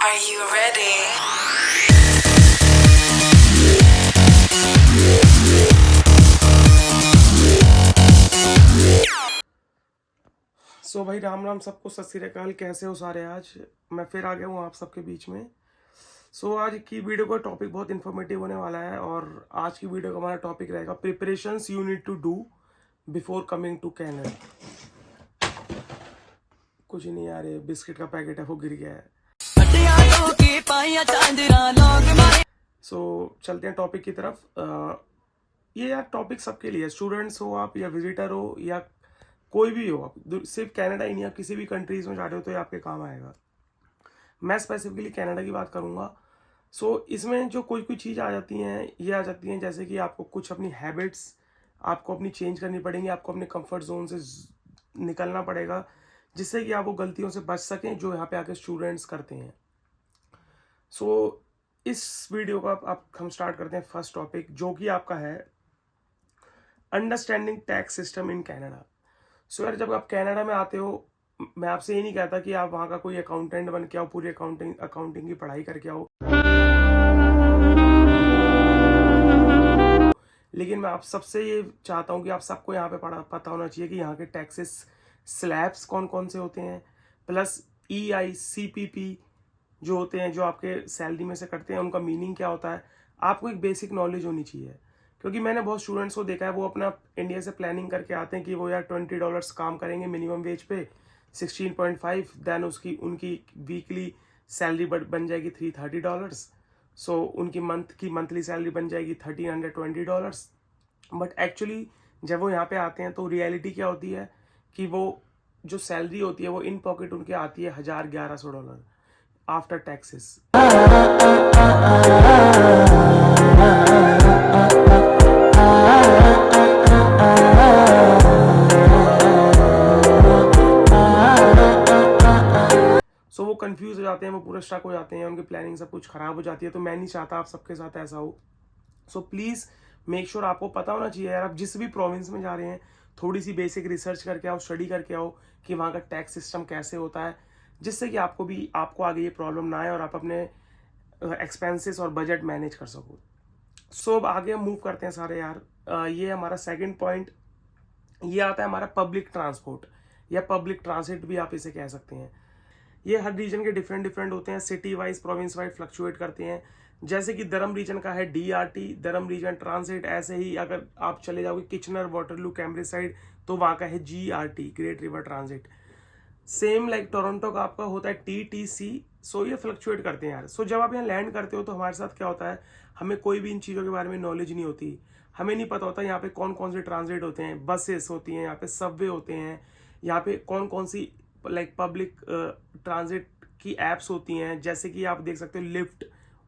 Are you ready? भाई राम राम सबको, सत श्री अकाल। कैसे हो सारे? आज मैं फिर आ गया हूँ आप सबके बीच में। आज की वीडियो का टॉपिक बहुत इन्फॉर्मेटिव होने वाला है और आज की वीडियो का हमारा टॉपिक रहेगा preparations you need to do before coming to Canada. कुछ नहीं यार, ये बिस्किट का पैकेट है वो गिर गया है। चलते हैं टॉपिक की तरफ। ये यार टॉपिक सबके लिए, स्टूडेंट्स हो आप या विजिटर हो या कोई भी हो, आप सिर्फ कनाडा ही नहीं, आप किसी भी कंट्रीज में जा रहे हो तो ये आपके काम आएगा। मैं स्पेसिफिकली कनाडा की बात करूँगा। इसमें जो कोई कोई चीज़ आ जाती हैं, ये आ जाती हैं जैसे कि आपको कुछ अपनी हैबिट्स आपको अपनी चेंज करनी पड़ेंगी, आपको अपने कंफर्ट जोन से निकलना पड़ेगा जिससे कि आप वो गलतियों से बच सकें जो यहाँ पे आके स्टूडेंट्स करते हैं। इस वीडियो का आप हम स्टार्ट करते हैं फर्स्ट टॉपिक, जो कि आपका है understanding tax system in Canada. यार जब आप कनाडा में आते हो, मैं आपसे ये नहीं कहता कि आप वहाँ का कोई अकाउंटेंट बन के आओ, पूरी अकाउंटिंग की पढ़ाई करके आओ, लेकिन मैं आप सबसे ये चाहता हूँ कि आप सबको यहाँ पे पता होना चाहिए कि यहाँ के टैक्सेस स्लैब्स कौन कौन से होते हैं, प्लस EI CPP जो होते हैं, जो आपके सैलरी में से कटते हैं, उनका मीनिंग क्या होता है। आपको एक बेसिक नॉलेज होनी चाहिए, क्योंकि मैंने बहुत स्टूडेंट्स को देखा है, वो अपना इंडिया से प्लानिंग करके आते हैं कि वो यार $20 काम करेंगे मिनिमम वेज पे, 16.5, देन उनकी वीकली सैलरी बन जाएगी $330। उनकी मंथली सैलरी बन जाएगी $1320। बट एक्चुअली जब वो यहाँ पे आते हैं तो रियलिटी क्या होती है कि वो जो सैलरी होती है वो इन पॉकेट उनके आती है $1100 आफ्टर टैक्सेस। वो कंफ्यूज हो जाते हैं, वो पूरा स्टक हो जाते हैं, उनकी प्लानिंग सब कुछ खराब हो जाती है। तो मैं नहीं चाहता आप सबके साथ ऐसा हो। प्लीज़ मेक श्योर आपको पता होना चाहिए यार, आप जिस भी प्रोविंस में जा रहे हैं थोड़ी सी बेसिक रिसर्च करके आओ, स्टडी करके आओ कि वहाँ का टैक्स सिस्टम कैसे होता है, जिससे कि आपको आगे ये प्रॉब्लम ना आए और आप अपने एक्सपेंसेस और बजट मैनेज कर सको। अब आगे हम मूव करते हैं सारे यार। ये हमारा सेकंड पॉइंट, ये आता है हमारा पब्लिक ट्रांसपोर्ट या पब्लिक ट्रांसिट भी आप इसे कह सकते हैं। ये हर रीजन के डिफरेंट होते हैं, city wise province wise fluctuate करते हैं। जैसे कि धर्म रीजन का है DRT, धर्म रीजन ट्रांसिट। ऐसे ही अगर आप चले जाओगे किचनर, वाटरलू, कैम्ब्रिज साइड, तो वहाँ का है GRT, great river transit. Same like Toronto का आपका होता है TTC। ये फ्लक्चुएट करते हैं यार। जब आप यहाँ लैंड करते हो तो हमारे साथ क्या होता है, हमें कोई भी इन चीज़ों के बारे में नॉलेज नहीं होती। हमें नहीं पता होता यहाँ पे कौन कौन से ट्रांजिट होते हैं, बसेस होती हैं यहाँ पे, सबवे होते हैं यहाँ पे, कौन कौन सी लाइक पब्लिक ट्रांजिट की एप्स होती हैं। जैसे कि आप देख सकते हो लिफ्ट,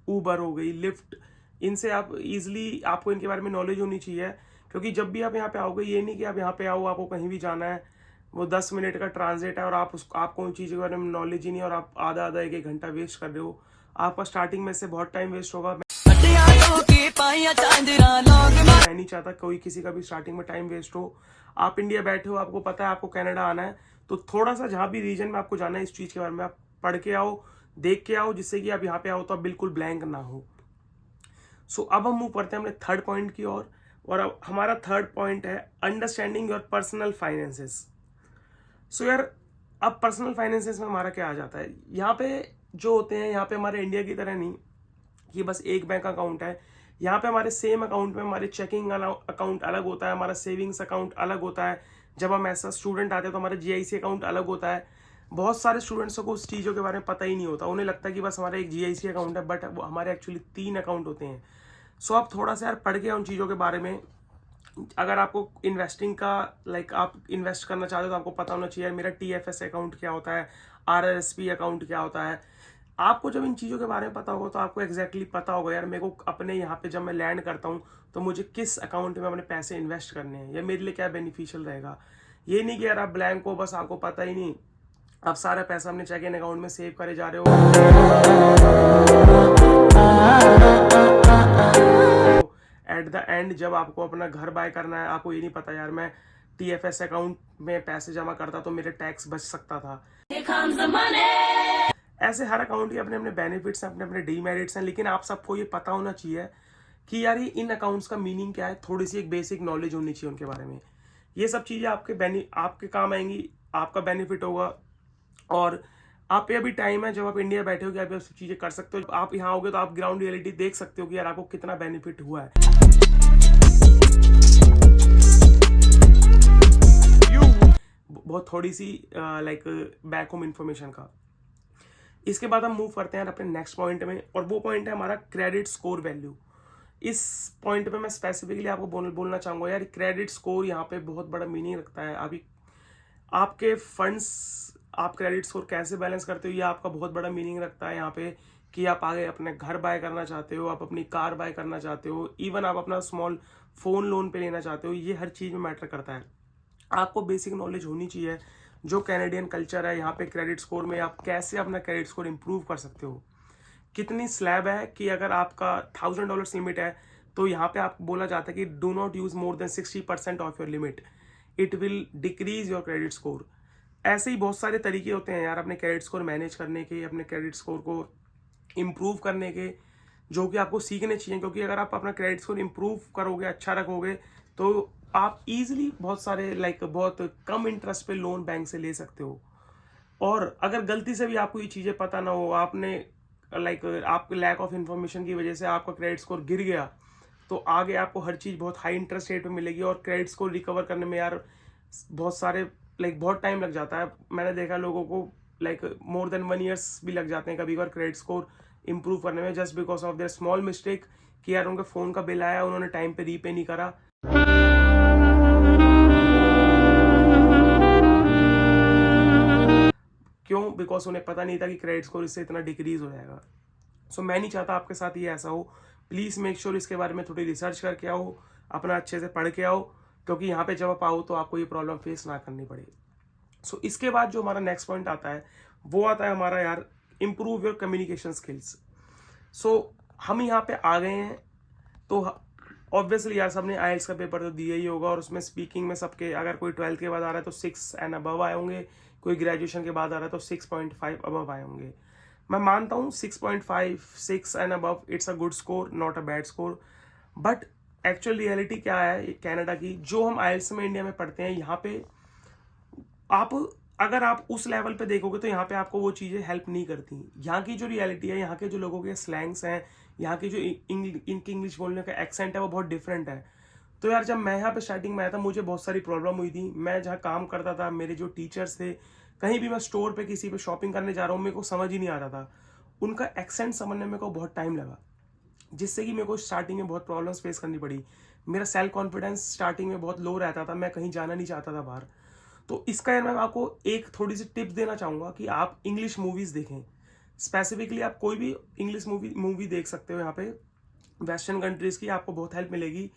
ऊबर हो गई, लिफ्ट, इनसे आप इजीली, आपको इनके बारे में नॉलेज होनी चाहिए। क्योंकि जब भी आप यहाँ पे आओगे, ये नहीं कि आप यहाँ पे आओ, आपको कहीं भी जाना है, वो 10 मिनट का ट्रांजिट है और आपको उन चीज़ों के बारे में नॉलेज ही नहीं और आप आधा 1-1 घंटा वेस्ट कर रहे हो। आपका स्टार्टिंग में से बहुत टाइम वेस्ट होगा। मैं नहीं चाहता कोई किसी का भी स्टार्टिंग में टाइम वेस्ट हो। आप इंडिया बैठे हो, आपको पता है आपको कनाडा आना है, तो थोड़ा सा जहाँ भी रीजन में आपको जाना है इस चीज़ के बारे में आप पढ़ के आओ, देख के आओ, जिससे कि आप यहाँ पे आओ तो आप बिल्कुल ब्लैंक ना हो। अब हम मूव करते हैं अपने थर्ड पॉइंट की ओर, और अब हमारा थर्ड पॉइंट है अंडरस्टैंडिंग योर पर्सनल फाइनेंसेस। यार अब पर्सनल फाइनेंसेस में हमारा क्या आ जाता है, यहाँ पे जो होते हैं, यहाँ पे हमारे इंडिया की तरह नहीं कि बस एक बैंक अकाउंट है। यहाँ पे हमारे सेम अकाउंट में हमारे चेकिंग अकाउंट अलग होता है, हमारा सेविंग्स अकाउंट अलग होता है। जब हम ऐसा स्टूडेंट आते हैं तो हमारा GIC अकाउंट अलग होता है। बहुत सारे स्टूडेंट्स को उस चीज़ों के बारे में पता ही नहीं होता, उन्हें लगता है कि बस हमारा एक GIC अकाउंट है, बट हमारे एक्चुअली 3 अकाउंट होते हैं। आप थोड़ा सा यार पढ़ के उन चीज़ों के बारे में। अगर आपको इन्वेस्टिंग का आप इन्वेस्ट करना चाहते हो तो आपको पता होना चाहिए मेरा TFS अकाउंट क्या होता है, RRSP अकाउंट क्या होता है। आपको जब इन चीज़ों के बारे में पता होगा तो आपको एग्जैक्टली पता होगा यार मेरे को अपने यहाँ पे जब मैं लैंड करता हूँ तो मुझे किस अकाउंट में अपने पैसे इन्वेस्ट करने हैं या मेरे लिए क्या बेनिफिशियल रहेगा। ये नहीं कि यार आप ब्लैंक हो, बस आपको पता ही नहीं, आप सारा पैसा अपने चेकिंग अकाउंट में सेव करे जा रहे हो। एट द एंड जब आपको अपना घर बाय करना है, आपको ये नहीं पता यार मैं TFS अकाउंट में पैसे जमा करता तो मेरे टैक्स बच सकता था। ऐसे हर अकाउंट के अपने अपने बेनिफिट्स हैं, अपने अपने डीमेरिट्स हैं, लेकिन आप सबको ये पता होना चाहिए कि यार ये इन अकाउंट्स का मीनिंग क्या है, थोड़ी सी एक बेसिक नॉलेज होनी चाहिए उनके बारे में। ये सब चीज़ें आपके काम आएंगी, आपका बेनिफिट होगा। और आप पे अभी टाइम है, जब आप इंडिया बैठे हो कि आप ये सब चीज़ें कर सकते हो। आप यहाँ आओगे तो आप ग्राउंड रियलिटी देख सकते हो कि यार आपको कितना बेनिफिट हुआ है। बहुत थोड़ी सी लाइक बैक होम इन्फॉर्मेशन का। इसके बाद हम मूव करते हैं अपने नेक्स्ट पॉइंट में, और वो पॉइंट है हमारा क्रेडिट स्कोर वैल्यू। इस पॉइंट पे मैं स्पेसिफिकली आपको बोलना चाहूँगा यार, क्रेडिट स्कोर यहाँ पे बहुत बड़ा मीनिंग रखता है। अभी आपके फंड्स, आप क्रेडिट स्कोर कैसे बैलेंस करते हो, ये आपका बहुत बड़ा मीनिंग रखता है यहाँ पे। कि आप आगे अपने घर बाय करना चाहते हो, आप अपनी कार बाय करना चाहते हो, इवन आप अपना स्मॉल फ़ोन लोन पे लेना चाहते हो, ये हर चीज़ में मैटर करता है। आपको बेसिक नॉलेज होनी चाहिए। जो कैनेडियन कल्चर है यहाँ पे, क्रेडिट स्कोर में आप कैसे अपना क्रेडिट स्कोर इंप्रूव कर सकते हो। कितनी स्लैब है कि अगर आपका $1000 लिमिट है तो यहाँ पे आप बोला जाता है कि do not use more than 60% of your limit, it will decrease your credit score. ऐसे ही बहुत सारे तरीके होते हैं यार अपने क्रेडिट स्कोर मैनेज करने के, अपने क्रेडिट स्कोर को इम्प्रूव करने के, जो कि आपको सीखने चाहिए। क्योंकि अगर आप अपना क्रेडिट स्कोर इम्प्रूव करोगे, अच्छा रखोगे, तो आप इजीली बहुत सारे बहुत कम इंटरेस्ट पे लोन बैंक से ले सकते हो। और अगर गलती से भी आपको ये चीज़ें पता ना हो, आपने आपके लैक ऑफ इन्फॉर्मेशन की वजह से आपका क्रेडिट स्कोर गिर गया, तो आगे आपको हर चीज़ बहुत हाई इंटरेस्ट रेट पे मिलेगी। और क्रेडिट स्कोर रिकवर करने में यार बहुत सारे बहुत टाइम लग जाता है। मैंने देखा लोगों को मोर देन 1 ईयर्स भी लग जाते हैं कभी कभार क्रेडिट स्कोर इंप्रूव करने में, just because of their small mistake कि यार उनके फ़ोन का बिल आया, उन्होंने टाइम पे रीपे नहीं करा। क्यों? बिकॉज उन्हें पता नहीं था कि क्रेडिट स्कोर इससे इतना डिक्रीज हो जाएगा। सो मैं नहीं चाहता आपके साथ ये ऐसा हो। प्लीज़ मेक श्योर इसके बारे में थोड़ी रिसर्च करके आओ, अपना अच्छे से पढ़ के आओ, क्योंकि यहाँ पे जब आप आओ तो आपको ये प्रॉब्लम फेस ना करनी पड़े। सो इसके बाद जो हमारा नेक्स्ट पॉइंट आता है वो आता है हमारा यार, इम्प्रूव योर कम्युनिकेशन स्किल्स। सो हम यहाँ पे आ गए हैं तो ऑब्वियसली यार सबने आईएलटीएस का पेपर तो दिया ही होगा, और उसमें स्पीकिंग में सबके, अगर कोई 12th के बाद आ रहा है तो 6 एंड अबव आए होंगे, कोई ग्रेजुएशन के बाद आ रहा है तो 6.5 अबव आए होंगे। मैं मानता हूँ 6.5 6 and above it's a good score, not a bad score. But actual reality क्या है कनाडा की, जो हम आईएलटीएस में इंडिया में पढ़ते हैं, यहाँ पे अगर आप उस लेवल पे देखोगे तो यहाँ पे आपको वो चीज़ें हेल्प नहीं करती। यहाँ की जो रियलिटी है, यहाँ के जो लोगों के स्लैंग्स हैं, यहाँ की जो इनकी इंग्लिश बोलने का एक्सेंट है वो बहुत डिफरेंट है। तो यार जब मैं यहाँ पे स्टार्टिंग में आया था मुझे बहुत सारी प्रॉब्लम हुई थी। मैं जहाँ काम करता था, मेरे जो टीचर्स थे, कहीं भी मैं स्टोर पे किसी पे शॉपिंग करने जा रहा हूँ, मेरे को समझ ही नहीं आ रहा था। उनका एक्सेंट समझने में को बहुत टाइम लगा, जिससे कि मेरे को स्टार्टिंग में बहुत प्रॉब्लम्स फेस करनी पड़ी। मेरा सेल्फ कॉन्फिडेंस स्टार्टिंग में बहुत लो रहता था, मैं कहीं जाना नहीं चाहता था बाहर। तो इसका यार मैं आपको एक थोड़ी सी टिप्स देना चाहूँगा कि आप इंग्लिश मूवीज़ देखें। स्पेसिफिकली आप कोई भी इंग्लिश मूवी देख सकते हो। यहाँ पे वेस्टर्न कंट्रीज़ की आपको बहुत हेल्प मिलेगी।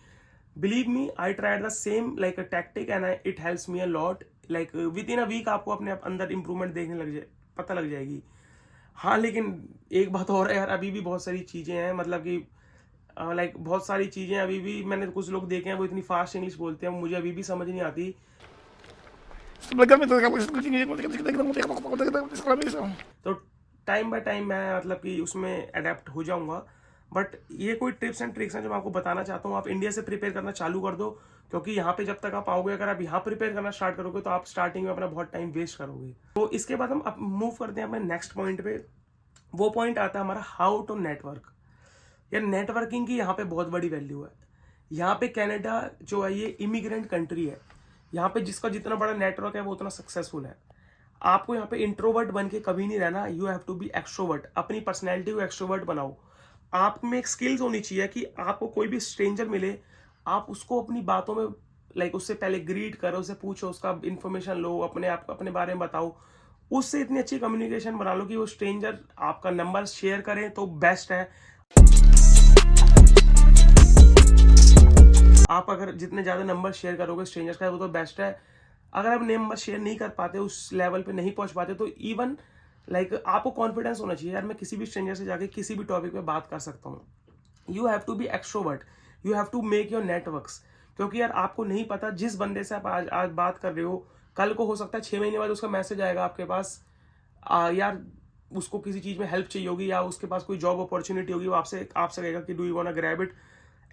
Believe me, I tried the same like a tactic and it helps me a lot. Within a week आपको अपने अंदर इंप्रूवमेंट पता लग जाएगी। हाँ, लेकिन एक बात और है यार, अभी भी बहुत सारी चीज़ें हैं, मतलब कि बहुत सारी चीज़ें अभी भी, मैंने कुछ लोग देखे हैं वो इतनी फास्ट इंग्लिश बोलते हैं, मुझे अभी भी समझ नहीं आती। तो टाइम बाय टाइम मैं कि उसमें अडेप्ट हो जाऊंगा। बट ये कोई टिप्स एंड ट्रिक्स हैं जो मैं आपको बताना चाहता हूँ। आप इंडिया से प्रिपेयर करना चालू कर दो, क्योंकि यहाँ पे जब तक आप आओगे, अगर आप यहाँ प्रिपेयर करना स्टार्ट करोगे तो आप स्टार्टिंग में अपना बहुत टाइम वेस्ट करोगे। तो इसके बाद हम मूव करते हैं अपने नेक्स्ट पॉइंट पे। वो पॉइंट आता है हमारा हाउ टू नेटवर्क। यार नेटवर्किंग की यहाँ पे बहुत बड़ी वैल्यू है। यहाँ पे कनाडा जो है ये इमिग्रेंट कंट्री है। यहाँ पे जिसका जितना बड़ा नेटवर्क है वो उतना सक्सेसफुल है। आपको यहाँ पे इंट्रोवर्ट बन के कभी नहीं रहना, you have to be extrovert. अपनी पर्सनैलिटी को एक्सट्रोवर्ट बनाओ। आप में एक स्किल्स होनी चाहिए कि आपको कोई भी स्ट्रेंजर मिले, आप उसको अपनी बातों में उससे पहले ग्रीट करो, उससे पूछो, उसका इन्फॉर्मेशन लो, अपने आप अपने बारे में बताओ। उससे इतनी अच्छी कम्युनिकेशन बना लो कि वो स्ट्रेंजर आपका नंबर शेयर करें तो बेस्ट है। आप अगर जितने ज़्यादा नंबर शेयर करोगे स्ट्रेंजर्स का वो तो बेस्ट है। अगर आप नंबर शेयर नहीं कर पाते, उस लेवल पे नहीं पहुंच पाते, तो इवन आपको कॉन्फिडेंस होना चाहिए यार मैं किसी भी स्ट्रेंजर से जाके किसी भी टॉपिक पे बात कर सकता हूँ। You have to be extrovert, you have to make your networks. क्योंकि यार आपको नहीं पता जिस बंदे से आप आज बात कर रहे हो, कल को हो सकता है 6 महीने बाद उसका मैसेज आएगा आपके पास, यार उसको किसी चीज़ में हेल्प चाहिए होगी या उसके पास कोई जॉब अपॉर्चुनिटी होगी, वो आपसे आपसे कहेगा कि do you want to grab it.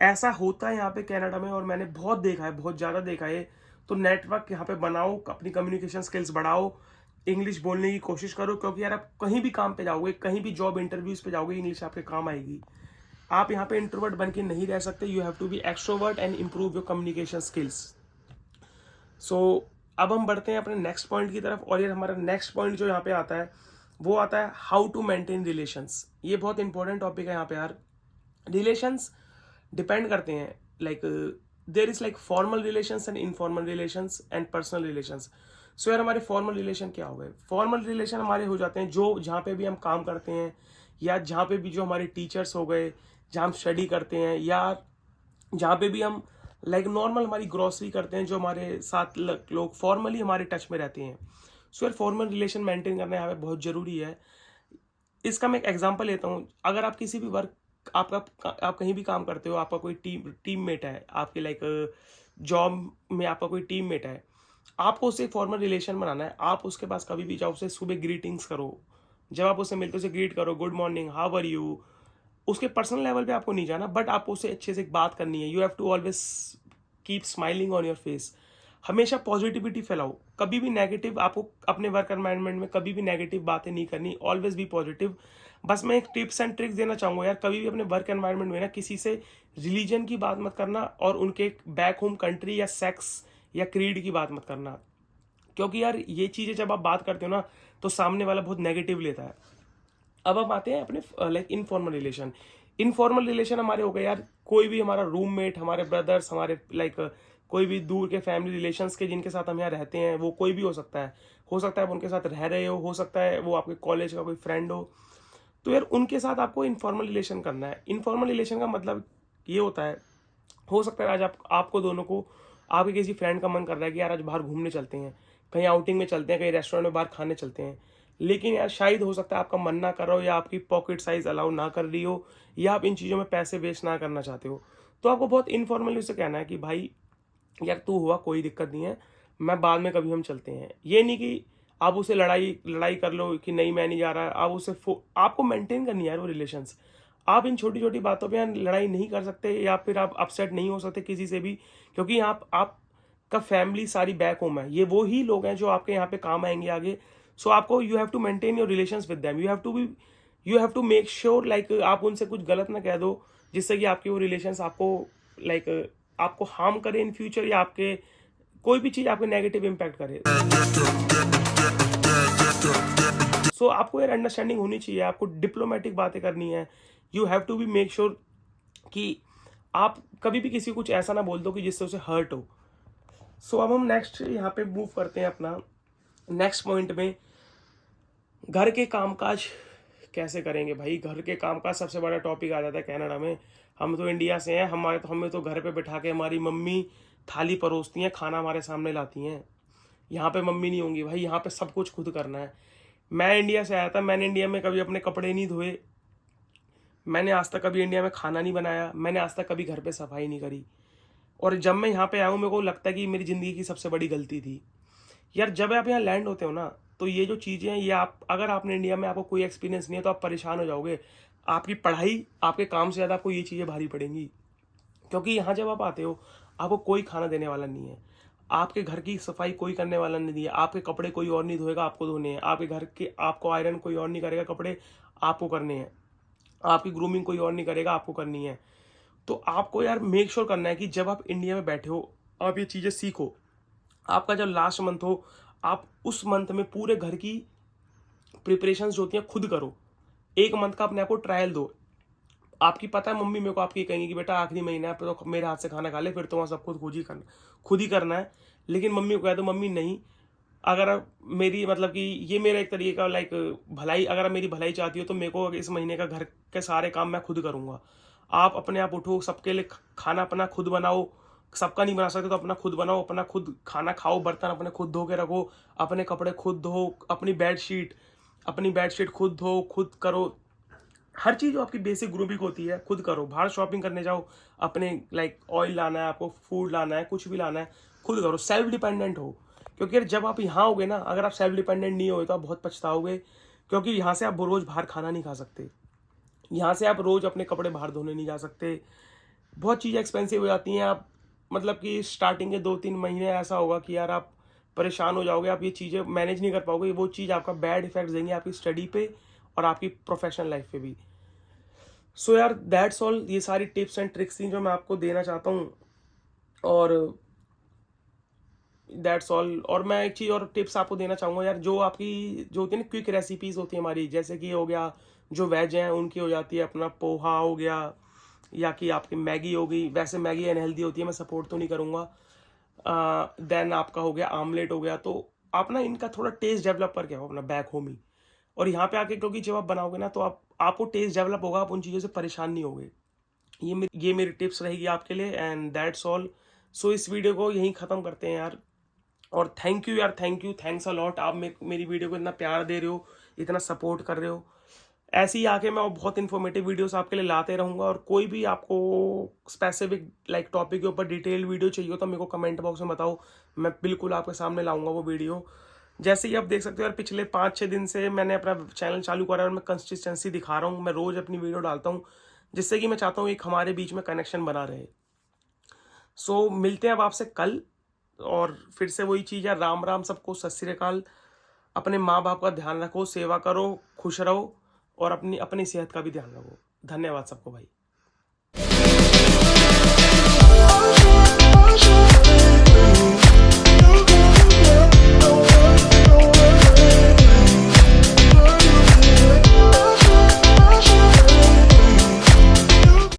ऐसा होता है यहाँ पे कनाडा में, और मैंने बहुत देखा है, बहुत ज़्यादा देखा है। तो नेटवर्क यहाँ पे बनाओ, अपनी कम्युनिकेशन स्किल्स बढ़ाओ, इंग्लिश बोलने की कोशिश करो, क्योंकि यार आप कहीं भी काम पे जाओगे, कहीं भी जॉब इंटरव्यूज पे जाओगे, इंग्लिश आपके काम आएगी। आप यहाँ पे इंट्रोवर्ट बन के नहीं रह सकते, you have to be extrovert and improve your communication skills. So अब हम बढ़ते हैं अपने नेक्स्ट पॉइंट की तरफ, और ये हमारा नेक्स्ट पॉइंट जो यहाँ पे आता है वो आता है हाउ टू मेंटेन रिलेशंस। ये बहुत इंपॉर्टेंट टॉपिक है यहाँ पे यार। रिलेशंस डिपेंड करते हैं, like there is like formal relations and informal relations and personal relations. So यार हमारे फॉर्मल रिलेशन क्या हो गए? फॉर्मल रिलेशन हमारे हो जाते हैं जो जहाँ पे भी हम काम करते हैं, या जहाँ पे भी जो हमारे टीचर्स हो गए, जहाँ हम स्टडी करते हैं, या जहाँ पे भी हम लाइक नॉर्मल हमारी ग्रॉसरी करते हैं, जो हमारे साथ लोग फॉर्मली हमारे टच में रहते हैं। सो यार फॉर्मल रिलेशन मेंटेन करना यहाँ पे बहुत ज़रूरी है। इसका मैं एक एग्जांपल लेता हूँ। अगर आप किसी भी वर्क, आप कहीं भी काम करते हो, आपका कोई टीममेट है, आपके लाइक जॉब में आपका कोई टीममेट है, आपको उससे फॉर्मल रिलेशन बनाना है। आप उसके पास कभी भी जाओ, उससे सुबह ग्रीटिंग्स करो, जब आप उससे मिलते हो उसे ग्रीट करो, good morning, how are you. उसके पर्सनल लेवल पे आपको नहीं जाना, बट आपको उससे अच्छे से बात करनी है। You have to always keep smiling on your face. हमेशा पॉजिटिविटी फैलाओ, कभी भी नेगेटिव, आपको अपने वर्क एनवायरनमेंट में कभी भी नेगेटिव बातें नहीं करनी, ऑलवेज बी पॉजिटिव। बस मैं एक टिप्स एंड ट्रिक्स देना चाहूँगा यार, कभी भी अपने वर्क एनवायरनमेंट में ना किसी से रिलीजन की बात मत करना, और उनके बैक होम कंट्री या सेक्स या क्रीड की बात मत करना, क्योंकि यार ये चीज़ें जब आप बात करते हो ना तो सामने वाला बहुत नेगेटिव लेता है। अब हम आते हैं अपने like informal relation. Informal relation हमारे हो गए यार, कोई भी हमारा रूममेट, हमारे ब्रदर्स, हमारे लाइक कोई भी दूर के फैमिली रिलेशंस के जिनके साथ हम यहाँ रहते हैं, वो कोई भी हो सकता है। हो सकता है आप उनके साथ रह रहे हो सकता है वो आपके कॉलेज का कोई फ्रेंड हो। तो यार उनके साथ आपको इनफॉर्मल रिलेशन करना है। इनफॉर्मल रिलेशन का मतलब ये होता है, हो सकता है आज आपको दोनों को, आपके किसी फ्रेंड का मन कर रहा है कि यार आज बाहर घूमने चलते हैं, कहीं आउटिंग में चलते हैं, कहीं रेस्टोरेंट में बाहर खाने चलते हैं, लेकिन यार शायद हो सकता है आपका मन ना कर रहा हो, या आपकी पॉकेट साइज अलाउ ना कर रही हो, या आप इन चीज़ों में पैसे वेस्ट ना करना चाहते हो। तो आपको बहुत इनफॉर्मली उससे कहना है कि भाई यार तू हुआ, कोई दिक्कत नहीं है, मैं बाद में कभी हम चलते हैं। ये नहीं कि आप उसे लड़ाई लड़ाई कर लो कि नहीं मैं नहीं जा रहा। आप उसे आपको मेंटेन करनी है यार वो रिलेशंस। आप इन छोटी छोटी बातों पे यार लड़ाई नहीं कर सकते, या फिर आप अपसेट नहीं हो सकते किसी से भी, क्योंकि आपका फैमिली सारी बैक होम है, ये वो ही लोग हैं जो आपके यहाँ पे काम आएंगे आगे। सो आपको you have to maintain your relations with them, you have to make sure like आप उनसे कुछ गलत ना कह दो जिससे कि आपके वो रिलेशंस आपको लाइक आपको हार्म करे इन फ्यूचर, या आपके कोई भी चीज़ आपके नेगेटिव इम्पैक्ट करे। सो आपको यार अंडरस्टैंडिंग होनी चाहिए, आपको डिप्लोमेटिक बातें करनी है। You have to be make sure कि आप कभी भी किसी को कुछ ऐसा ना बोल दो कि जिससे उसे हर्ट हो। सो अब हम नेक्स्ट यहाँ पे मूव करते हैं अपना नेक्स्ट पॉइंट में, घर के कामकाज कैसे करेंगे। भाई घर के कामकाज सबसे बड़ा टॉपिक आ जाता है कनाडा में। हम तो इंडिया से हैं, हमें तो घर पे बैठा के हमारी मम्मी थाली परोसती हैं, खाना हमारे सामने लाती हैं। यहाँ पे मम्मी नहीं होंगी भाई, यहाँ पे सब कुछ खुद करना है। मैं इंडिया से आया था, मैंने इंडिया में कभी अपने कपड़े नहीं धोए, मैंने आज तक कभी इंडिया में खाना नहीं बनाया, मैंने आज तक कभी घर पे सफाई नहीं करी। और जब मैं यहाँ पे आया हूँ मेरे को लगता है कि मेरी ज़िंदगी की सबसे बड़ी गलती थी। यार जब आप यहाँ लैंड होते हो ना, तो ये जो चीज़ें हैं, ये आप अगर आपने इंडिया में आपको कोई एक्सपीरियंस नहीं है तो आप परेशान हो जाओगे। आपकी पढ़ाई, आपके काम से ज़्यादा आपको ये चीज़ें भारी पड़ेंगी, क्योंकि यहाँ जब आप आते हो आपको कोई खाना देने वाला नहीं है, आपके घर की सफाई कोई करने वाला नहीं है, आपके कपड़े कोई और नहीं धोएगा, आपको धोने हैं। आपके घर के आपको आयरन कोई और नहीं करेगा, कपड़े आपको करने हैं। आपकी ग्रूमिंग कोई और नहीं करेगा, आपको करनी है। तो आपको यार मेक श्योर करना है कि जब आप इंडिया में बैठे हो आप ये चीज़ें सीखो। आपका जब लास्ट मंथ हो, आप उस मंथ में पूरे घर की प्रिपरेशंस जो होती हैं खुद करो। एक मंथ का अपने आप को ट्रायल दो। आपकी पता है मम्मी मेरे को आपकी कहेंगी कि बेटा आखिरी महीना है तो मेरे हाथ से खाना खा ले, फिर तो वहाँ सब कुछ खुद ही करना है। लेकिन मम्मी को कह दो मम्मी नहीं, अगर आप मेरी मतलब कि ये मेरा एक तरीके का लाइक भलाई, अगर आप मेरी भलाई चाहती हो तो मेरे को इस महीने का घर के सारे काम मैं खुद करूँगा। आप अपने आप उठो, सबके लिए खाना अपना खुद बनाओ। सबका नहीं बना सकते तो अपना खुद बनाओ, अपना खुद खाना खाओ, बर्तन अपने खुद धो के रखो, अपने कपड़े खुद धो, अपनी बेडशीट खुद धो, खुद करो। हर चीज़ जो आपकी बेसिक ग्रूमिंग होती है खुद करो। बाहर शॉपिंग करने जाओ, अपने लाइक ऑयल लाना है, आपको फूड लाना है, कुछ भी लाना है, खुद करो। सेल्फ डिपेंडेंट हो, क्योंकि जब आप यहाँ होगे ना, अगर आप सेल्फ डिपेंडेंट नहीं होगे तो आप बहुत पछताओगे। क्योंकि यहाँ से आप रोज़ बाहर खाना नहीं खा सकते, यहाँ से आप रोज़ अपने कपड़े बाहर धोने नहीं जा सकते, बहुत चीज़ें एक्सपेंसिव हो जाती हैं। आप मतलब कि स्टार्टिंग के 2-3 महीने ऐसा होगा कि यार आप परेशान हो जाओगे, आप ये चीज़ें मैनेज नहीं कर पाओगे, वो चीज़ आपका बैड इफेक्ट्स देंगे आपकी स्टडी पे और आपकी प्रोफेशनल लाइफ पे भी। सो यार दैट्स ऑल, ये सारी टिप्स एंड ट्रिक्स थी जो मैं आपको देना चाहता हूँ, और दैट्स ऑल। और मैं एक चीज़ और टिप्स आपको देना चाहूँगा यार, जो आपकी जो होती है ना क्विक रेसिपीज़ होती है हमारी, जैसे कि हो गया जो वेज हैं उनकी हो जाती है अपना पोहा हो गया, या कि आपकी मैगी हो गई, वैसे मैगी अनहेल्दी होती है, मैं सपोर्ट तो नहीं करूँगा। देन आपका हो गया आमलेट हो गया, तो आप ना इनका थोड़ा टेस्ट डेवलप करके आओ अपना बैक होम ही, और यहाँ पे आके क्योंकि जब आप बनाओगे ना तो आपको टेस्ट डेवलप होगा, आप उन चीज़ों से परेशान नहीं होगे। ये मेरी टिप्स रहेगी आपके लिए, एंड दैट्स ऑल। सो इस वीडियो को यहीं ख़त्म करते हैं यार, और थैंक यू यार, thank you, thanks a lot, आप मेरी वीडियो को इतना प्यार दे रहे हो, इतना सपोर्ट कर रहे हो। ऐसे ही आके मैं और बहुत इन्फॉर्मेटिव वीडियोस आपके लिए लाते रहूँगा, और कोई भी आपको स्पेसिफिक लाइक टॉपिक के ऊपर डिटेल वीडियो चाहिए हो तो मेरे को कमेंट बॉक्स में बताओ, मैं बिल्कुल आपके सामने लाऊंगा वो वीडियो। जैसे ही आप देख सकते हो यार, पिछले 5-6 दिन से मैंने अपना चैनल चालू करा है और मैं कंसिस्टेंसी दिखा रहा हूँ, मैं रोज़ अपनी वीडियो डालता हूँ, जिससे कि मैं चाहता हूँ एक हमारे बीच में कनेक्शन बना रहे। सो मिलते हैं अब आपसे कल, और फिर से वही चीज़ है, राम राम सबको, सत श्री अकाल। अपने माँ बाप का ध्यान रखो, सेवा करो, खुश रहो, और अपनी अपनी सेहत का भी ध्यान रखो। धन्यवाद सबको भाई।